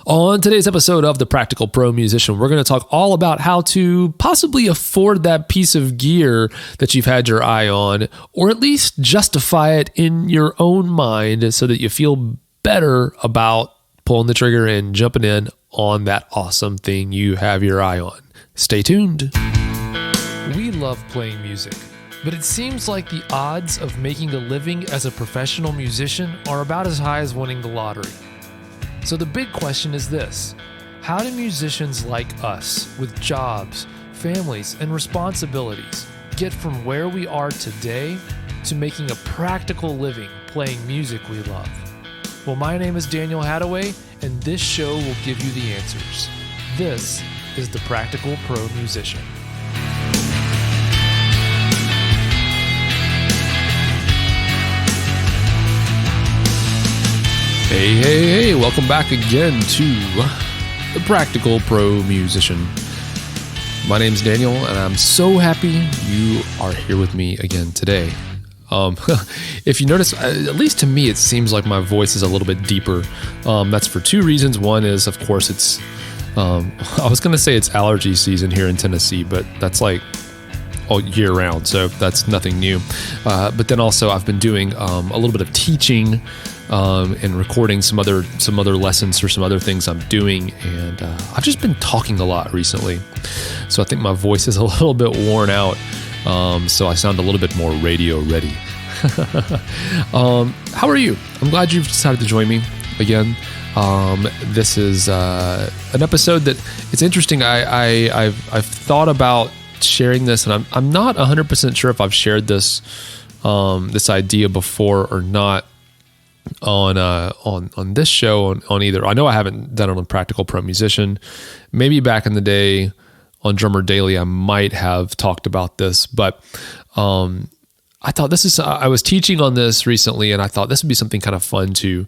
On today's episode of The Practical Pro Musician, we're going to talk all about how to possibly afford that piece of gear that you've had your eye on, or at least justify it in your own mind so that you feel better about pulling the trigger and jumping in on that awesome thing you have your eye on. Stay tuned. We love playing music, but it seems like the odds of making a living as a professional musician are about as high as winning the lottery. So the big question is this: how do musicians like us, with jobs, families, and responsibilities, get from where we are today to making a practical living playing music we love? Well, my name is Daniel Hadaway, and this show will give you the answers. This is The Practical Pro Musician. Hey, welcome back again to The Practical Pro Musician. My name's Daniel, and I'm so happy you are here with me again today. If you notice, at least to me, it seems like my voice is a little bit deeper. That's for two reasons. One is, of course, it's, I was going to say it's allergy season here in Tennessee, but that's like all year round, so that's nothing new. But then also I've been doing a little bit of teaching and recording some other lessons for some other things I'm doing, and I've just been talking a lot recently, so I think my voice is a little bit worn out, so I sound a little bit more radio ready. How are you? I'm glad you've decided to join me again. This is an episode that it's interesting. I've thought about sharing this, and I'm not 100% sure if I've shared this idea before or not on this show on either. I know I haven't done it on Practical Pro Musician. Maybe back in the day on Drummer Daily I might have talked about this, but I thought I was teaching on this recently, and I thought this would be something kind of fun to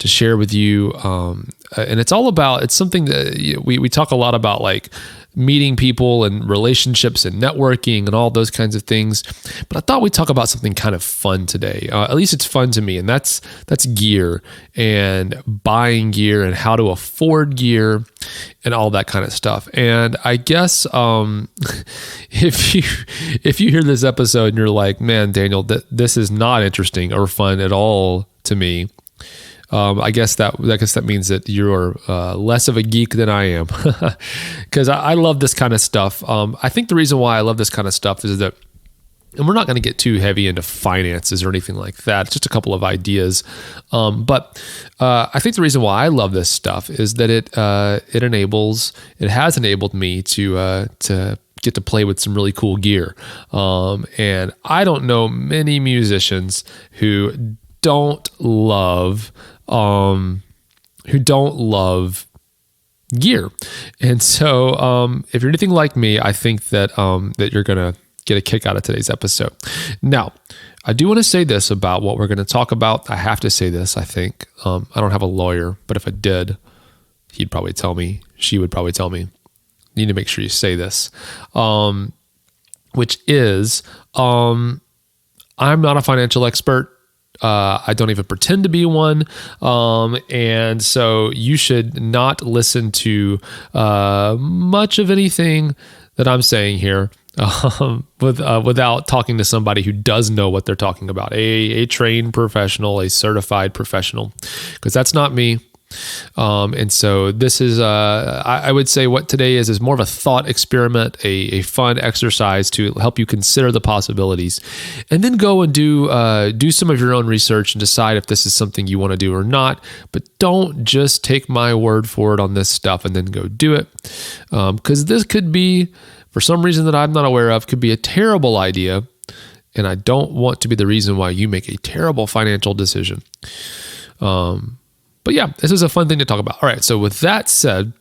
share with you. And it's something that we talk a lot about, like meeting people and relationships and networking and all those kinds of things. But I thought we'd talk about something kind of fun today. At least it's fun to me, and that's gear and buying gear and how to afford gear and all that kind of stuff. And I guess if you hear this episode and you're like, man, Daniel, this is not interesting or fun at all to me, I guess that means that you're less of a geek than I am, because I love this kind of stuff. I think the reason why I love this kind of stuff is that, and we're not going to get too heavy into finances or anything like that. It's just a couple of ideas. But I think the reason why I love this stuff is that it has enabled me to get to play with some really cool gear. And I don't know many musicians who don't love gear. And so if you're anything like me, I think that you're going to get a kick out of today's episode. Now, I do want to say this about what we're going to talk about. I have to say this, I think. I don't have a lawyer, but if I did, he'd probably tell me, she would probably tell me, you need to make sure you say this, which is, I'm not a financial expert. I don't even pretend to be one. And so you should not listen to much of anything that I'm saying here without talking to somebody who does know what they're talking about, a trained professional, a certified professional, because that's not me. And so this is, I would say what today is more of a thought experiment, a fun exercise to help you consider the possibilities, and then go and do some of your own research and decide if this is something you want to do or not. But don't just take my word for it on this stuff and then go do it. 'Cause this could be, for some reason that I'm not aware of, could be a terrible idea. And I don't want to be the reason why you make a terrible financial decision. But yeah, this is a fun thing to talk about. All right, so with that said,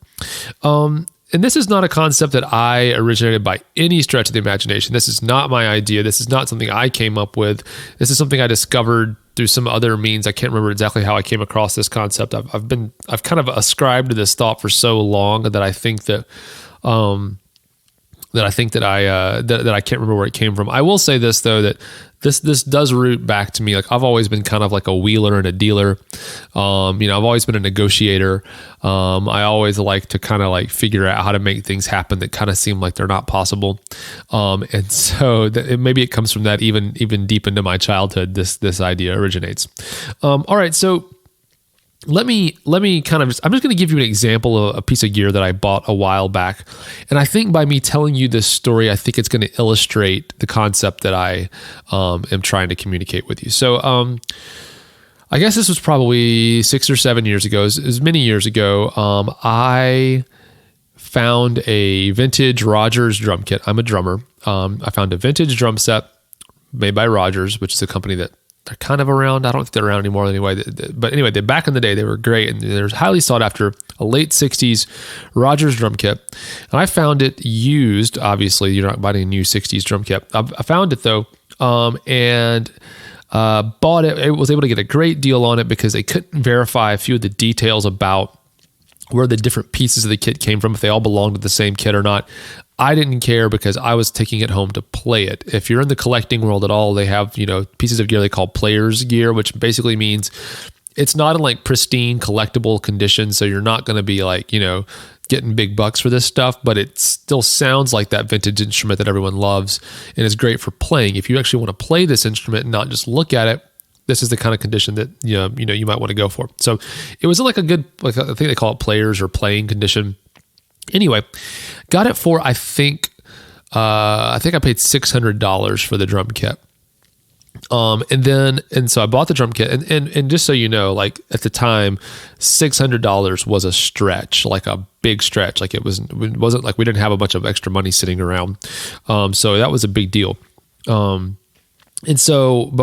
and this is not a concept that I originated by any stretch of the imagination. This is not my idea. This is not something I came up with. This is something I discovered through some other means. I can't remember exactly how I came across this concept. I've kind of ascribed to this thought for so long that I think that I can't remember where it came from. I will say this though, that this does root back to me. Like I've always been kind of like a wheeler and a dealer. I've always been a negotiator. I always like to kind of like figure out how to make things happen that kind of seem like they're not possible. And so maybe it comes from that even deep into my childhood, this idea originates. All right. So let me kind of I'm just going to give you an example of a piece of gear that I bought a while back. And I think by me telling you this story, I think it's going to illustrate the concept that I am trying to communicate with you. So I guess this was probably 6 or 7 years ago. It was many years ago. I found a vintage Rogers drum kit. I'm a drummer. I found a vintage drum set made by Rogers, which is a company that they're kind of around. I don't think they're around anymore anyway. But anyway, back in the day, they were great. And they're highly sought after, a late 60s Rogers drum kit. And I found it used. Obviously, you're not buying a new 60s drum kit. I found it though, and bought it. I was able to get a great deal on it because they couldn't verify a few of the details about where the different pieces of the kit came from, if they all belonged to the same kit or not. I didn't care because I was taking it home to play it. If you're in the collecting world at all, they have, pieces of gear they call player's gear, which basically means it's not in like pristine collectible condition. So you're not going to be like, getting big bucks for this stuff, but it still sounds like that vintage instrument that everyone loves and is great for playing. If you actually want to play this instrument and not just look at it, this is the kind of condition that you might want to go for. So it was like a good, like I think they call it players or playing condition. Anyway, got it for I think I paid $600 for the drum kit. And so I bought the drum kit, and just so you know, like at the time, $600 was a stretch, like a big stretch. Like it wasn't like we didn't have a bunch of extra money sitting around. So that was a big deal. But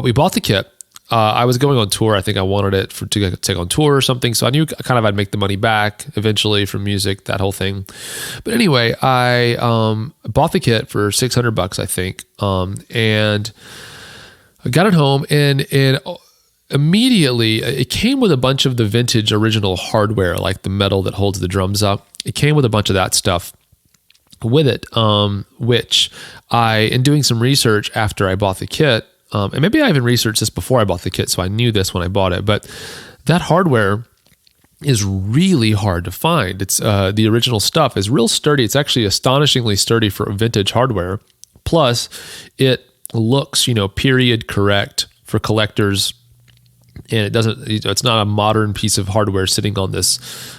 we bought the kit. I was going on tour. I think I wanted it to take on tour or something. So I knew kind of I'd make the money back eventually from music, that whole thing. But anyway, I bought the kit for $600, I think, and I got it home, and immediately it came with a bunch of the vintage original hardware, like the metal that holds the drums up. It came with a bunch of that stuff with it, which in doing some research after I bought the kit, and maybe I even researched this before I bought the kit, so I knew this when I bought it, but that hardware is really hard to find. It's the original stuff is real sturdy. It's actually astonishingly sturdy for vintage hardware. Plus, it looks, period correct for collectors, and it doesn't, it's not a modern piece of hardware sitting on this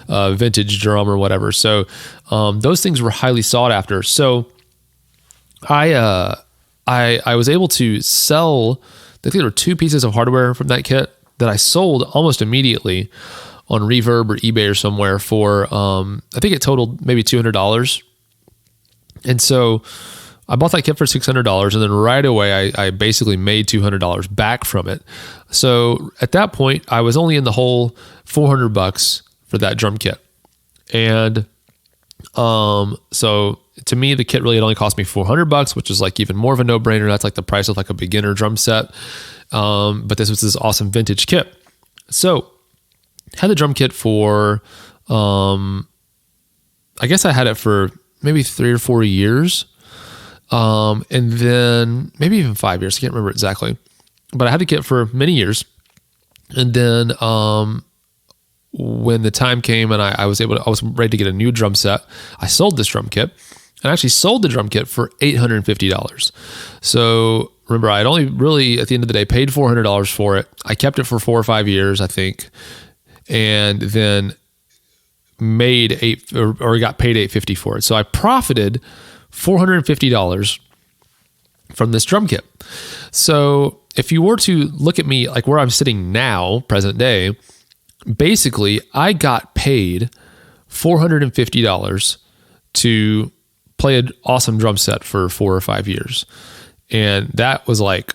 vintage drum or whatever. So those things were highly sought after. So I was able to sell, I think there were 2 pieces of hardware from that kit that I sold almost immediately on Reverb or eBay or somewhere for, I think it totaled maybe $200. And so I bought that kit for $600, and then right away I basically made $200 back from it. So at that point, I was only in the hole $400 for that drum kit. And so to me, the kit really had only cost me $400, which is like even more of a no-brainer. That's like the price of like a beginner drum set. But this was this awesome vintage kit. So had the drum kit for, I guess I had it for maybe 3 or 4 years. And then maybe even 5 years. I can't remember exactly, but I had the kit for many years. And then, when the time came and I was ready to get a new drum set, I sold this drum kit, and I actually sold the drum kit for $850. So remember, I had only really at the end of the day paid $400 for it. I kept it for 4 or 5 years, I think. And then got paid $850 for it. So I profited $450 from this drum kit. So if you were to look at me like where I'm sitting now, present day, basically I got paid $450 to play an awesome drum set for 4 or 5 years. And that was like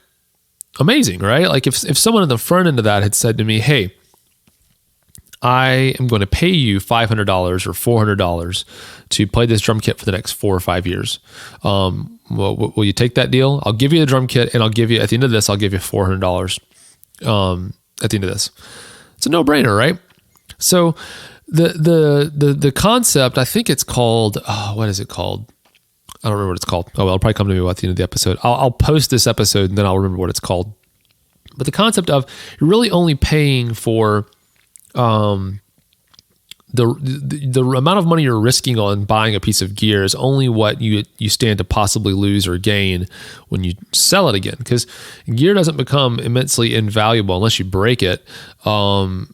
amazing, right? Like if someone in the front end of that had said to me, hey, I am going to pay you $500 or $400 to play this drum kit for the next 4 or 5 years. Will you take that deal? I'll give you the drum kit, and I'll give you, at the end of this, I'll give you $400 at the end of this. It's a no-brainer, right? So the concept, I think it's called, what is it called? I don't remember what it's called. Oh, well, it'll probably come to me at the end of the episode. I'll post this episode and then I'll remember what it's called. But the concept of you're really only paying for the amount of money you're risking on buying a piece of gear is only what you stand to possibly lose or gain when you sell it again. Because gear doesn't become immensely invaluable unless you break it, or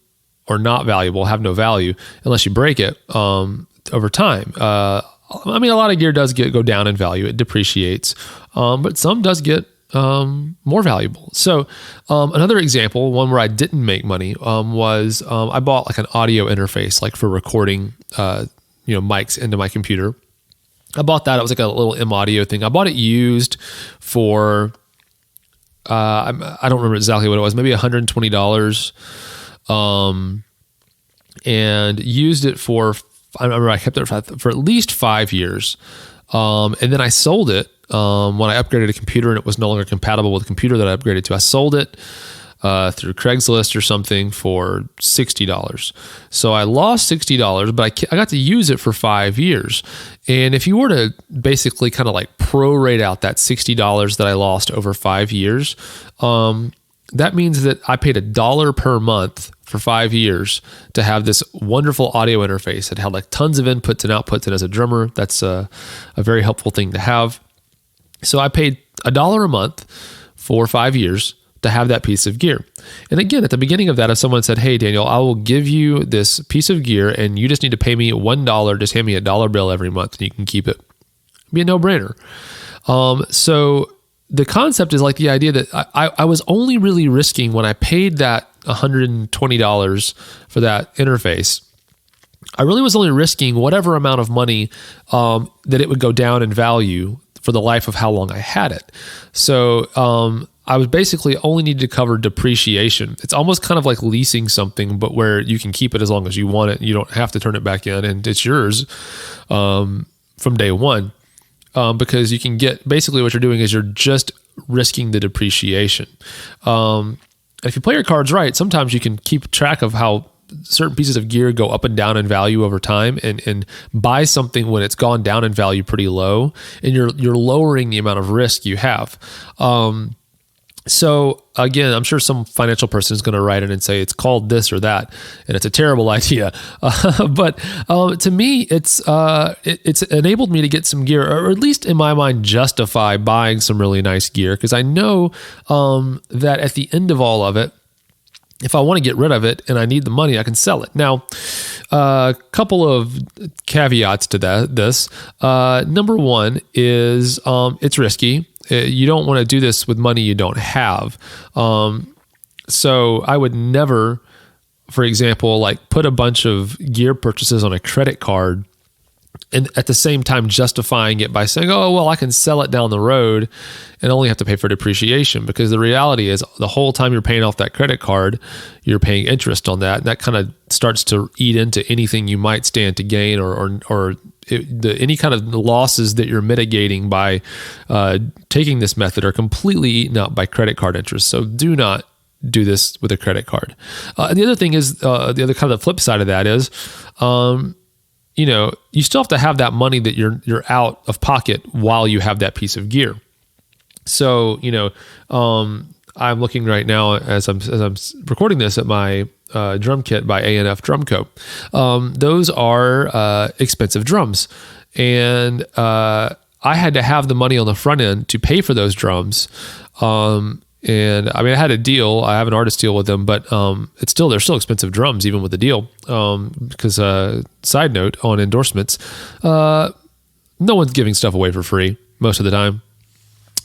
not valuable, have no value unless you break it over time. I mean, a lot of gear does go down in value; it depreciates, but some does get more valuable. So another example, one where I didn't make money, was I bought like an audio interface, like for recording, mics into my computer. I bought that. It was like a little M Audio thing. I bought it used for, I don't remember exactly what it was, maybe $120, and used it for, I remember I kept it for at least 5 years. And then I sold it when I upgraded a computer and it was no longer compatible with the computer that I upgraded to. I sold it through Craigslist or something for $60. So I lost $60, but I got to use it for 5 years. And if you were to basically kind of like prorate out that $60 that I lost over 5 years, that means that I paid $1 per month for 5 years to have this wonderful audio interface. It had like tons of inputs and outputs, and as a drummer, that's a very helpful thing to have. So I paid $1 a month for 5 years to have that piece of gear. And again, at the beginning of that, if someone said, "Hey, Daniel, I will give you this piece of gear and you just need to pay me $1, just hand me a $1 bill every month and you can keep it," it'd be a no-brainer. So the concept is like the idea that I was only really risking when I paid that $120 for that interface. I really was only risking whatever amount of money that it would go down in value for the life of how long I had it. So I was basically only needed to cover depreciation. It's almost kind of like leasing something, but where you can keep it as long as you want it. You don't have to turn it back in, and it's yours from day one. Because you can get, basically what you're doing is you're just risking the depreciation. If you play your cards right, sometimes you can keep track of how certain pieces of gear go up and down in value over time, and buy something when it's gone down in value pretty low, and you're lowering the amount of risk you have. So again, I'm sure some financial person is going to write in and say it's called this or that, and it's a terrible idea. But to me, it's enabled me to get some gear, or at least in my mind, justify buying some really nice gear, because I know that at the end of all of it, if I want to get rid of it and I need the money, I can sell it. Now, a couple of caveats to this. Number one is it's risky. You don't want to do this with money you don't have. So I would never, for example, like put a bunch of gear purchases on a credit card and at the same time justifying it by saying, "Oh, well, I can sell it down the road and only have to pay for depreciation." Because the reality is the whole time you're paying off that credit card, you're paying interest on that. And that kind of starts to eat into anything you might stand to gain, or any kind of losses that you're mitigating by taking this method are completely eaten up by credit card interest. So do not do this with a credit card. And the other thing is, the other kind of the flip side of that is, you still have to have that money that you're out of pocket while you have that piece of gear. So, I'm looking right now as I'm recording this at my drum kit by A&F Drum Co. Those are expensive drums, and I had to have the money on the front end to pay for those drums. And I mean, I had a deal. I have an artist deal with them, but they're still expensive drums, even with the deal. Because side note on endorsements, no one's giving stuff away for free most of the time.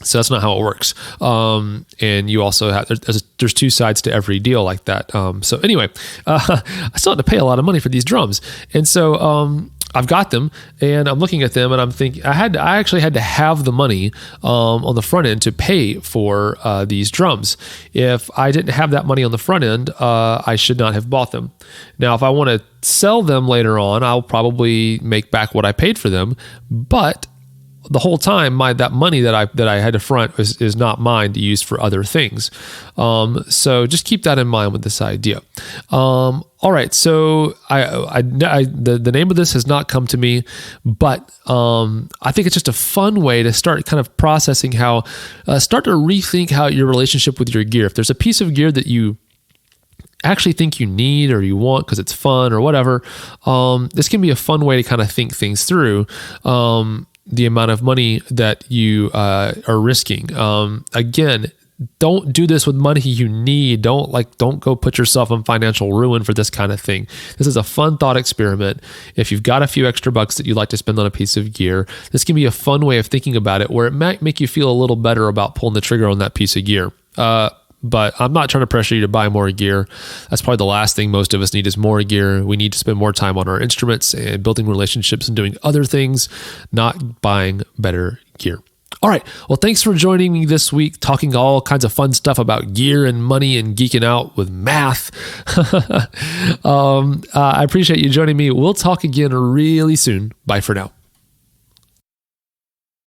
So that's not how it works. And you also have, there's two sides to every deal like that. So anyway, I still had to pay a lot of money for these drums. And so, I've got them and I'm looking at them and I'm thinking, I actually had to have the money, on the front end to pay for, these drums. If I didn't have that money on the front end, I should not have bought them. Now, if I want to sell them later on, I'll probably make back what I paid for them, but the whole time, that money that I had to front is not mine to use for other things. So just keep that in mind with this idea. All right, so the name of this has not come to me, but I think it's just a fun way to start kind of processing start to rethink how your relationship with your gear. If there's a piece of gear that you actually think you need or you want because it's fun or whatever, this can be a fun way to kind of think things through. The amount of money that you are risking. Again, don't do this with money you need. Don't go put yourself in financial ruin for this kind of thing. This is a fun thought experiment. If you've got a few extra bucks that you'd like to spend on a piece of gear, this can be a fun way of thinking about it where it might make you feel a little better about pulling the trigger on that piece of gear. But I'm not trying to pressure you to buy more gear. That's probably the last thing most of us need is more gear. We need to spend more time on our instruments and building relationships and doing other things, not buying better gear. All right. Well, thanks for joining me this week, talking all kinds of fun stuff about gear and money and geeking out with math. I appreciate you joining me. We'll talk again really soon. Bye for now.